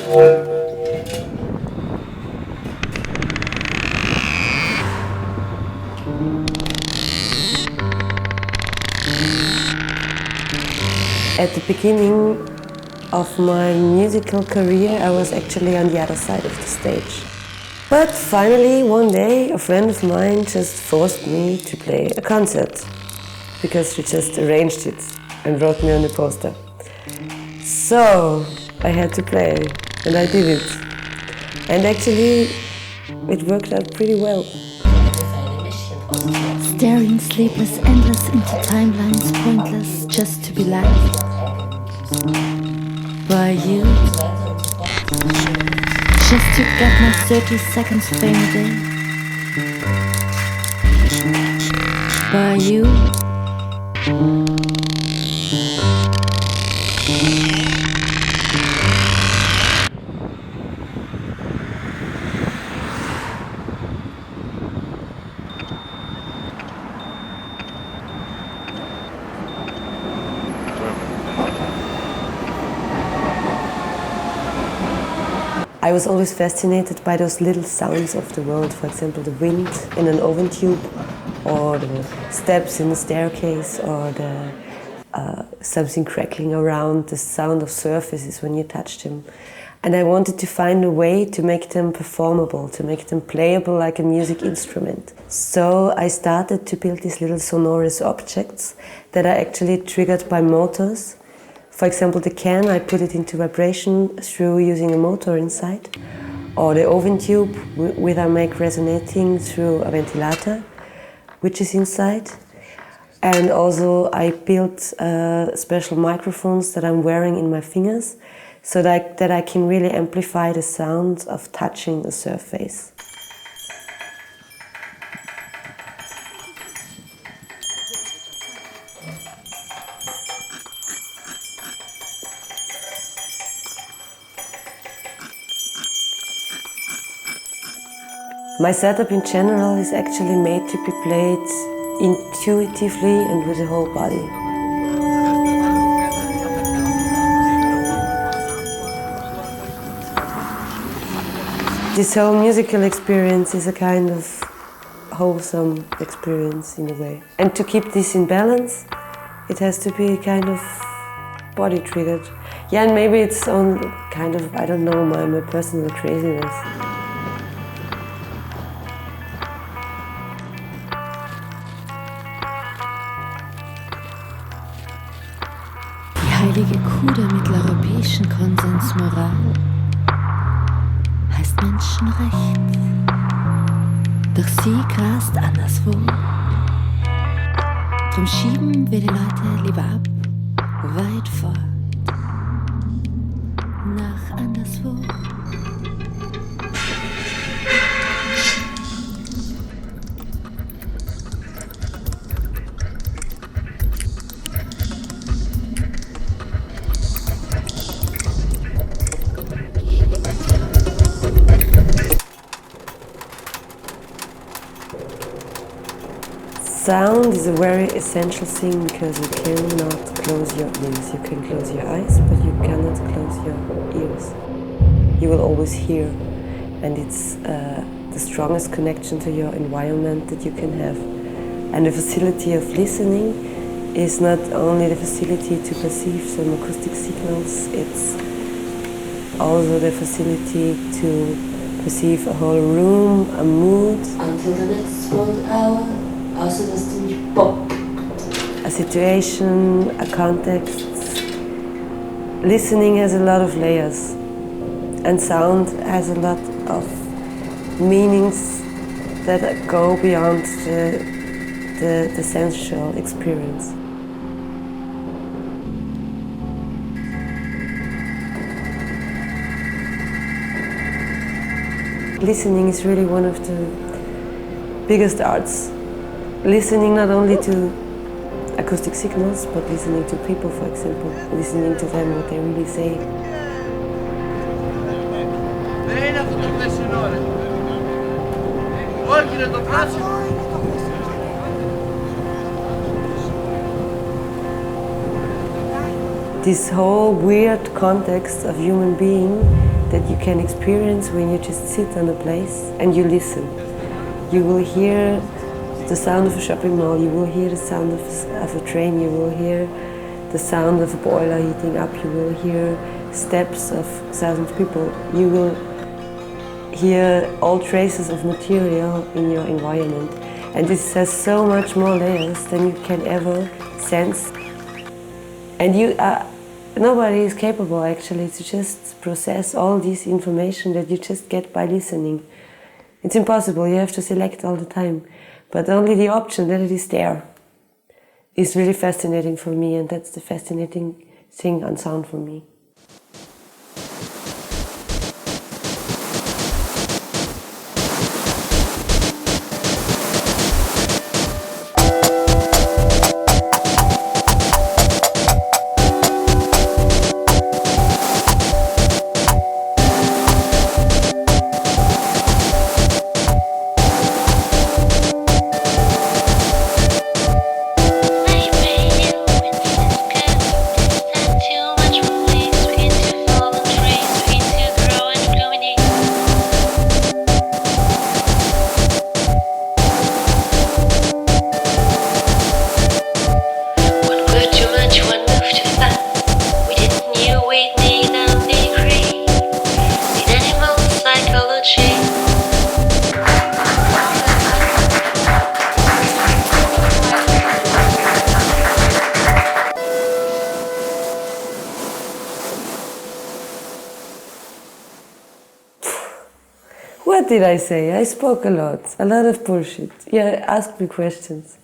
At the beginning of my musical career, I was actually on the other side of the stage. But finally, one day, a friend of mine just forced me to play a concert because she just arranged it and wrote me on the poster. So I had to play, and I did it. And actually, it worked out pretty well. Staring sleepless, endless into timelines, pointless, just to be liked by you. Just to get my 30 seconds fame a day by you. I was always fascinated by those little sounds of the world, for example, the wind in an oven tube, or the steps in the staircase, or the something crackling around, the sound of surfaces when you touch them. And I wanted to find a way to make them performable, to make them playable like a music instrument. So I started to build these little sonorous objects that are actually triggered by motors. For example, the can, I put it into vibration through using a motor inside, or the oven tube, which I make resonating through a ventilator, which is inside. And also I built special microphones that I'm wearing in my fingers, so that I can really amplify the sound of touching a surface. My setup in general is actually made to be played intuitively and with the whole body. This whole musical experience is a kind of wholesome experience in a way. And to keep this in balance, it has to be kind of body triggered. Yeah, and maybe it's on kind of, I don't know, my personal craziness. Die heilige Kuh der mitteleuropäischen Konsensmoral heißt Menschenrecht. Doch sie grast anderswo. Drum schieben wir die Leute lieber ab, weit fort, nach anderswo. Sound is a very essential thing because you cannot close your ears. You can close your eyes, but you cannot close your ears. You will always hear, and it's the strongest connection to your environment that you can have. And the facility of listening is not only the facility to perceive some acoustic signals, it's also the facility to perceive a whole room, a mood. Until the next 1 hour. Außer ziemlich Pop. A situation, a context. Listening has a lot of layers, and sound has a lot of meanings that go beyond the sensual experience. Listening is really one of the biggest arts. Listening not only to acoustic signals, but listening to people, for example, listening to them, what they really say. This whole weird context of human being that you can experience when you just sit on a place and you listen. You will hear the sound of a shopping mall, you will hear the sound of a train, you will hear the sound of a boiler heating up, you will hear steps of thousands of people, you will hear all traces of material in your environment. And this has so much more layers than you can ever sense. And nobody is capable actually to just process all this information that you just get by listening. It's impossible, you have to select all the time. But only the option that it is there is really fascinating for me, and that's the fascinating thing on sound for me. What did I say? I spoke a lot of bullshit. Yeah, ask me questions.